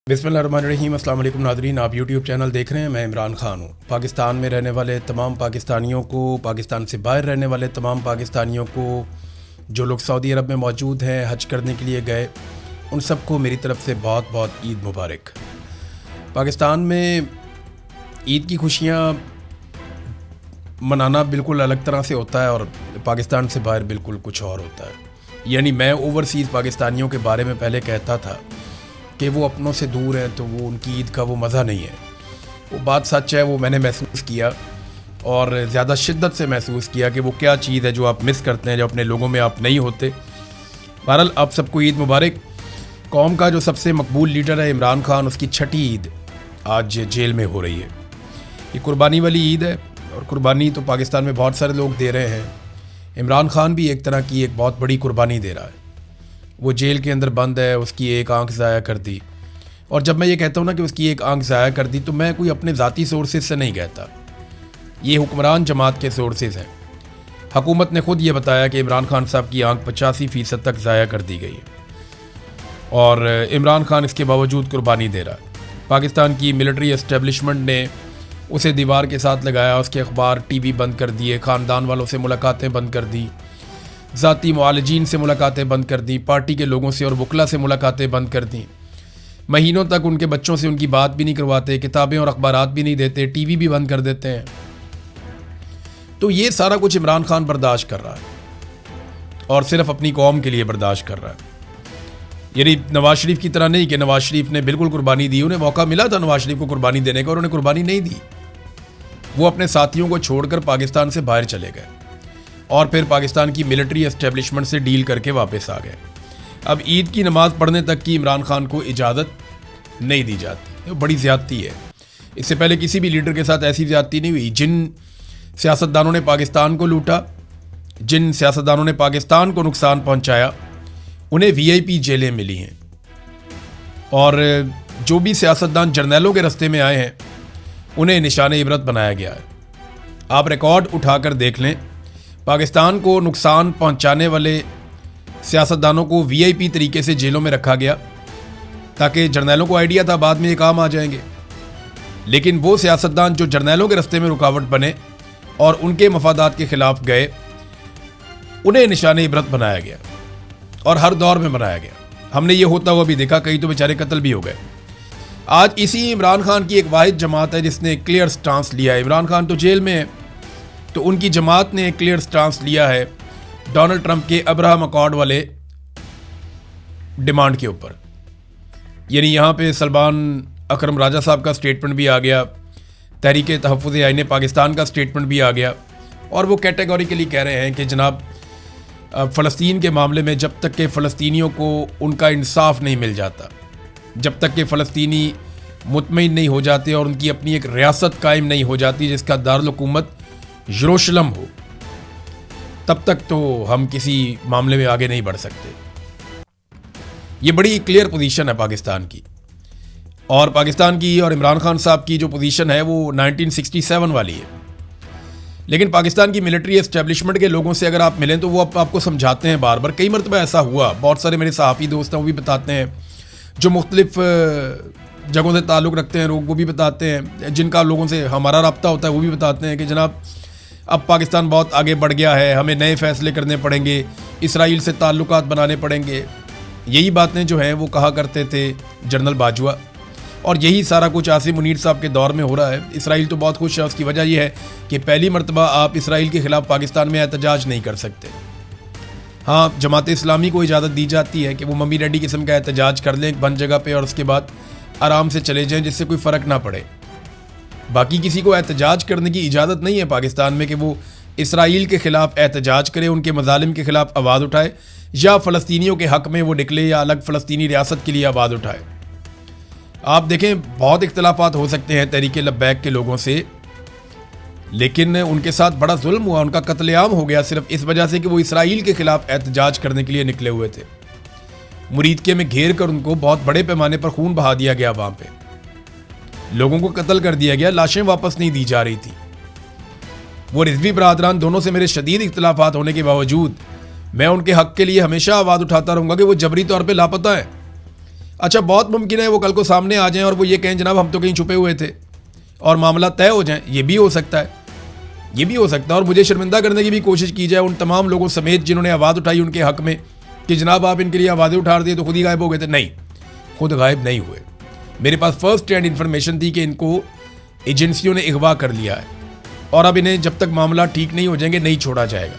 बिस्मिल्लाहिर्रहमानिर्रहीम। अस्सलाम वालेकुम नाज़रीन, आप यूट्यूब चैनल देख रहे हैं। मैं इमरान ख़ान हूँ। पाकिस्तान में रहने वाले तमाम पाकिस्तानियों को, पाकिस्तान से बाहर रहने वाले तमाम पाकिस्तानियों को, जो लोग सऊदी अरब में मौजूद हैं, हज करने के लिए गए, उन सबको मेरी तरफ़ से बहुत बहुत ईद मुबारक। पाकिस्तान में ईद की खुशियाँ मनाना बिल्कुल अलग तरह से होता है और पाकिस्तान से बाहर बिल्कुल कुछ और होता है। यानी मैं ओवरसीज़ पाकिस्तानियों के बारे में पहले कहता था कि वो अपनों से दूर हैं तो वो उनकी ईद का वो मज़ा नहीं है। वो बात सच है, वो मैंने महसूस किया और ज़्यादा शिद्दत से महसूस किया कि वो क्या चीज़ है जो आप मिस करते हैं, जो अपने लोगों में आप नहीं होते। बहरहाल आप सबको ईद मुबारक। कौम का जो सबसे मकबूल लीडर है इमरान ख़ान, उसकी छठी ईद आज जेल में हो रही है। ये कुर्बानी वाली ईद है और कुर्बानी तो पाकिस्तान में बहुत सारे लोग दे रहे हैं। इमरान ख़ान भी एक तरह की एक बहुत बड़ी कुर्बानी दे रहा है। वो जेल के अंदर बंद है, उसकी एक आंख ज़ाया कर दी। और जब मैं ये कहता हूँ ना कि उसकी एक आंख ज़ाया कर दी, तो मैं कोई अपने ज़ाती सोर्सेज से नहीं कहता, ये हुक्मरान जमात के सोर्सेज हैं। हुकूमत ने ख़ुद ये बताया कि इमरान ख़ान साहब की आंख 85% तक ज़ाया कर दी गई है और इमरान ख़ान इसके बावजूद कुर्बानी दे रहा है। पाकिस्तान की मिलिट्री इस्टेब्लिशमेंट ने उसे दीवार के साथ लगाया, उसके अखबार TV बंद कर दिए, ख़ानदान वालों से मुलाकातें बंद कर दी, ज़ाती मुआलिजीन से मुलाकातें बंद कर दी, पार्टी के लोगों से और वकला से मुलाकातें बंद कर दी। महीनों तक उनके बच्चों से उनकी बात भी नहीं करवाते, किताबें और अखबारात भी नहीं देते, TV भी बंद कर देते हैं। तो ये सारा कुछ इमरान ख़ान बर्दाश्त कर रहा है और सिर्फ अपनी कौम के लिए बर्दाश्त कर रहा है। यानी नवाज शरीफ की तरह नहीं कि नवाज शरीफ ने बिल्कुल कुर्बानी दी, उन्हें मौका मिला था नवाज शरीफ को कुर्बानी देने का और उन्हें कुर्बानी नहीं दी। वो अपने साथियों को छोड़कर पाकिस्तान से बाहर चले गए और फिर पाकिस्तान की मिलिट्री एस्टेब्लिशमेंट से डील करके वापस आ गए। अब ईद की नमाज़ पढ़ने तक की इमरान ख़ान को इजाज़त नहीं दी जाती। बड़ी ज़्यादती है। इससे पहले किसी भी लीडर के साथ ऐसी ज़्यादती नहीं हुई। जिन सियासतदानों ने पाकिस्तान को लूटा, जिन सियासतदानों ने पाकिस्तान को नुकसान पहुँचाया, उन्हें VIP जेलें मिली हैं। और जो भी सियासतदान जर्नैलों के रस्ते में आए हैं, उन्हें निशान इबरत बनाया गया है। आप रिकॉर्ड उठाकर देख लें, पाकिस्तान को नुकसान पहुंचाने वाले सियासतदानों को VIP तरीके से जेलों में रखा गया ताकि जर्नैलों को आइडिया था बाद में ये काम आ जाएंगे। लेकिन वो सियासतदान जो जर्नैलों के रास्ते में रुकावट बने और उनके मफादात के ख़िलाफ़ गए, उन्हें निशान इबरत बनाया गया और हर दौर में बनाया गया। हमने ये होता हुआ भी देखा, कई तो बेचारे कत्ल भी हो गए। आज इसी इमरान ख़ान की एक वाहिद जमात है जिसने क्लियर स्टांस लिया है। इमरान ख़ान तो जेल में है, तो उनकी जमात ने क्लियर स्टांस लिया है डोनाल्ड ट्रंप के अब्राहम अकॉर्ड वाले डिमांड के ऊपर। यानी यहाँ पे सलमान अकरम राजा साहब का स्टेटमेंट भी आ गया, तहरीक तहफ़्फ़ुज़ आईन पाकिस्तान का स्टेटमेंट भी आ गया और वो कैटेगोरिकली कह रहे हैं कि जनाब फ़लस्तीन के मामले में जब तक के फ़लस्तीनियों को उनका इंसाफ नहीं मिल जाता, जब तक के फ़लस्तीनी मुतमईन नहीं हो जाते और उनकी अपनी एक रियासत कायम नहीं हो जाती जिसका दारुल हुकूमत यरूशलेम हो, तब तक तो हम किसी मामले में आगे नहीं बढ़ सकते। ये बड़ी क्लियर पोजीशन है पाकिस्तान की। और पाकिस्तान की और इमरान ख़ान साहब की जो पोजीशन है वो 1967 वाली है। लेकिन पाकिस्तान की मिलिट्री एस्टेब्लिशमेंट के लोगों से अगर आप मिलें तो वो आपको समझाते हैं बार बार। कई मरतबा ऐसा हुआ, बहुत सारे मेरे सहाफ़ी दोस्त हैं वो भी बताते हैं, जो मुख्तलिफ जगहों से ताल्लुक़ रखते हैं लोग वो भी बताते हैं, जिनका लोगों से हमारा रब्ता होता है वो भी बताते हैं कि जनाब अब पाकिस्तान बहुत आगे बढ़ गया है, हमें नए फ़ैसले करने पड़ेंगे, इसराइल से ताल्लुकात बनाने पड़ेंगे। यही बातें जो हैं वो कहा करते थे जनरल बाजवा, और यही सारा कुछ आसिम मुनीर साहब के दौर में हो रहा है। इसराइल तो बहुत खुश है, उसकी वजह यह है कि पहली मरतबा आप इसराइल के ख़िलाफ़ पाकिस्तान में एहतजाज नहीं कर सकते। हाँ, जमात इस्लामी को इजाज़त दी जाती है कि वो मम्मी डैडी किस्म का एहतजाज कर लें एक बंद जगह पर और उसके बाद आराम से चले जाएँ जिससे कोई फ़र्क ना पड़े। बाकी किसी को एहतजाज करने की इजाज़त नहीं है पाकिस्तान में कि वो इसराइल के ख़िलाफ़ एहतजाज करे, उनके मज़ालिम के ख़िलाफ़ आवाज़ उठाए या फ़लस्तीनियों के हक़ में वो निकले या अलग फ़लस्तीनी रियासत के लिए आवाज़ उठाए। आप देखें, बहुत इख्तलाफात हो सकते हैं तहरीक लब्बैक के लोगों से, लेकिन उनके साथ बड़ा जुल्म हुआ, उनका कत्लेआम हो गया सिर्फ इस वजह से कि वो इसराइल के ख़िलाफ़ एहतजाज करने के लिए निकले हुए थे। मुरीदके में घेर कर उनको बहुत बड़े पैमाने पर खून बहा दिया गया, वहाँ पर लोगों को कत्ल कर दिया गया, लाशें वापस नहीं दी जा रही थी। वो रिजवी बरादरान दोनों से मेरे शदीद इख्तलाफात होने के बावजूद मैं उनके हक़ के लिए हमेशा आवाज़ उठाता रहूँगा कि वो जबरी तौर पे लापता है। अच्छा, बहुत मुमकिन है वो कल को सामने आ जाएं और वो ये कहें जनाब हम तो कहीं छुपे हुए थे और मामला तय हो जाए। ये भी हो सकता है, ये भी हो सकता है। और मुझे शर्मिंदा करने की भी कोशिश की जाए उन तमाम लोगों समेत जिन्होंने आवाज़ उठाई उनके हक़ में कि जनाब आप इनके लिए आवाज़ें उठा दिए तो खुद ही गायब हो गए थे। नहीं, खुद गायब नहीं हुए। मेरे पास फर्स्ट हैंड इन्फॉर्मेशन थी कि इनको एजेंसियों ने अगवा कर लिया है और अब इन्हें जब तक मामला ठीक नहीं हो जाएंगे नहीं छोड़ा जाएगा।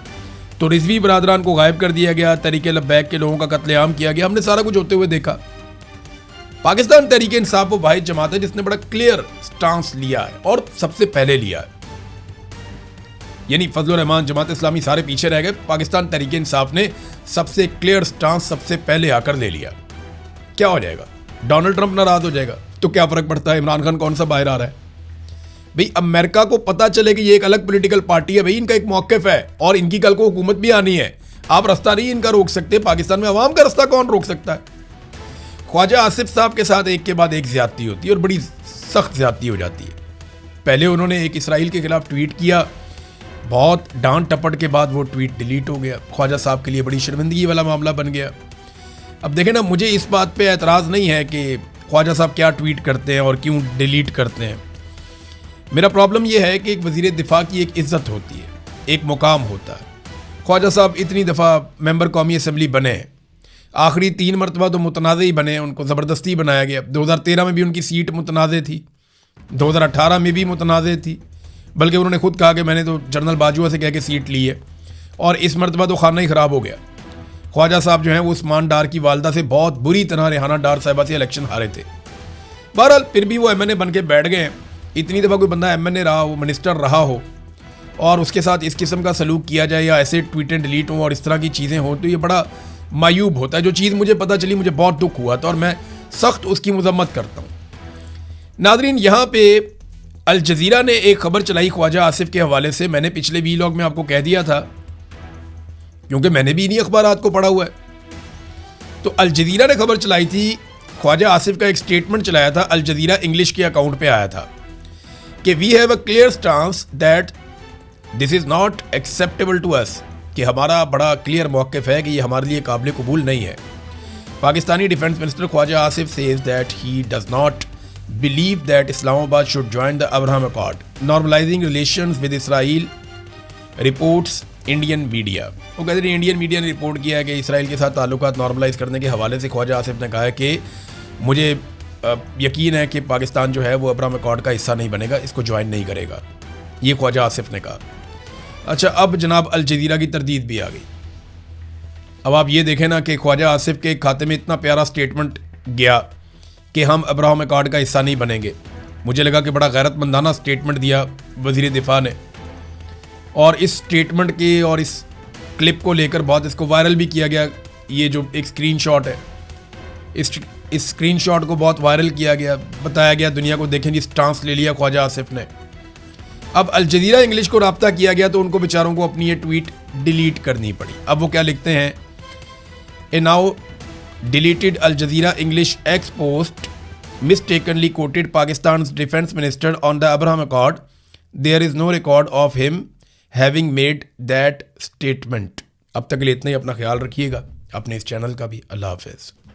तो रिजवी बरादरान को गायब कर दिया गया, तरीके लब्बैक के लोगों का कत्लेआम किया गया। हमने सारा कुछ होते हुए देखा। पाकिस्तान तहरीक इंसाफ वो वाहिद जमात है जिसने बड़ा क्लियर स्टांस लिया है और सबसे पहले लिया है। यानी फजलुर रहमान, जमात इस्लामी सारे पीछे रह गए। पाकिस्तान तहरीक इंसाफ ने सबसे क्लियर स्टांस सबसे पहले आकर ले लिया। क्या हो जाएगा? डोनाल्ड ट्रंप नाराज हो जाएगा तो क्या फर्क पड़ता है? इमरान खान कौन सा बाहर आ रहा है? भाई अमेरिका को पता चले कि ये एक अलग पॉलिटिकल पार्टी है, भाई इनका एक मौक़िफ़ है और इनकी कल को हुकूमत भी आनी है। आप रास्ता नहीं इनका रोक सकते। पाकिस्तान में अवाम का रास्ता कौन रोक सकता है? ख्वाजा आसिफ साहब के साथ एक के बाद एक ज्यादती होती है और बड़ी सख्त ज्यादती हो जाती है। पहले उन्होंने एक इसराइल के खिलाफ ट्वीट किया, बहुत डांट टपट के बाद वो ट्वीट डिलीट हो गया। ख्वाजा साहब के लिए बड़ी शर्मिंदगी वाला मामला बन गया। अब देखें ना, मुझे इस बात पे एतराज़ नहीं है कि ख्वाजा साहब क्या ट्वीट करते हैं और क्यों डिलीट करते हैं। मेरा प्रॉब्लम यह है कि एक वज़ीर दिफा की एक इज़्ज़त होती है, एक मुकाम होता है। ख्वाजा साहब इतनी दफ़ा मेंबर कौमी असम्बली बने, आखिरी 3 मरतबा तो मुतनाज़ ही बने, उनको ज़बरदस्ती बनाया गया। 2013 में भी उनकी सीट मुतनाज़ थी, 2018 में भी मुतनाज़ थी, बल्कि उन्होंने खुद कहा कि मैंने तो जनरल बाजुआ से कह के सीट ली है। और इस मरतबा तो खाना ही ख़राब हो गया। ख्वाजा साहब जो हैं वो उस्मान डार की वालदा से बहुत बुरी तरह रेहाना डार साहिबा से इलेक्शन हारे थे। बहरहाल फिर भी वो MNA बन के बैठ गए हैं। इतनी दफ़ा कोई बंदा MNA रहा हो, मिनिस्टर रहा हो और उसके साथ इस किस्म का सलूक किया जाए या ऐसे ट्वीटें डिलीट हों और इस तरह की चीज़ें हों तो ये बड़ा मायूब होता है। जो चीज़ मुझे पता चली मुझे बहुत दुख हुआ था और मैं सख्त उसकी मजम्मत करता हूँ। नादरीन, यहाँ पे अल जज़ीरा ने एक खबर चलाई ख्वाजा आसिफ के हवाले से। मैंने पिछले वीलॉग में आपको कह दिया था क्योंकि मैंने भी इन्हीं अखबारात को पढ़ा हुआ है। तो अल जज़ीरा ने खबर चलाई थी, ख्वाजा आसिफ का एक स्टेटमेंट चलाया था, अल जज़ीरा इंग्लिश के अकाउंट पे आया था कि we have a clear stance that this is not acceptable to us, कि हमारा बड़ा क्लियर मौक़िफ़ है कि ये हमारे लिए काबिल कबूल नहीं है। Pakistani defence minister Khawaja Asif says that he does not believe that Islamabad should join the Abraham Accord normalising relations with Israel, reports Indian media. वो कहते हैं इंडियन मीडिया ने रिपोर्ट किया है कि इसराइल के साथ ताल्लुकात नॉर्मलाइज करने के हवाले से ख्वाजा आसिफ ने कहा है कि मुझे यकीन है कि पाकिस्तान जो है वो अब्राहम अकॉर्ड का हिस्सा नहीं बनेगा, इसको ज्वाइन नहीं करेगा। ये ख्वाजा आसिफ ने कहा। अच्छा, अब जनाब अल जज़ीरा की तरदीद भी आ गई। अब आप ये देखें ना कि ख्वाजा आसिफ के खाते में इतना प्यारा स्टेटमेंट गया कि हम अब्राहम अकॉर्ड का हिस्सा नहीं बनेंगे। मुझे लगा कि बड़ा गैरतमंदाना स्टेटमेंट दिया वज़ीर दिफा ने और इस स्टेटमेंट के और इस क्लिप को लेकर बहुत इसको वायरल भी किया गया। ये जो एक स्क्रीनशॉट है, इस स्क्रीनशॉट को बहुत वायरल किया गया, बताया गया दुनिया को देखें जी स्टांस ले लिया ख्वाजा आसिफ ने। अब अल जज़ीरा इंग्लिश को राब्ता किया गया तो उनको बेचारों को अपनी ये ट्वीट डिलीट करनी पड़ी। अब वो क्या लिखते हैं, a now deleted Al Jazeera English X post mistakenly quoted Pakistan defence minister on the Abraham Accord, there is no record of him having made that statement. अब तक के लिए इतना ही। अपना ख्याल रखिएगा, अपने इस चैनल का भी। अल्लाह हाफ़िज़।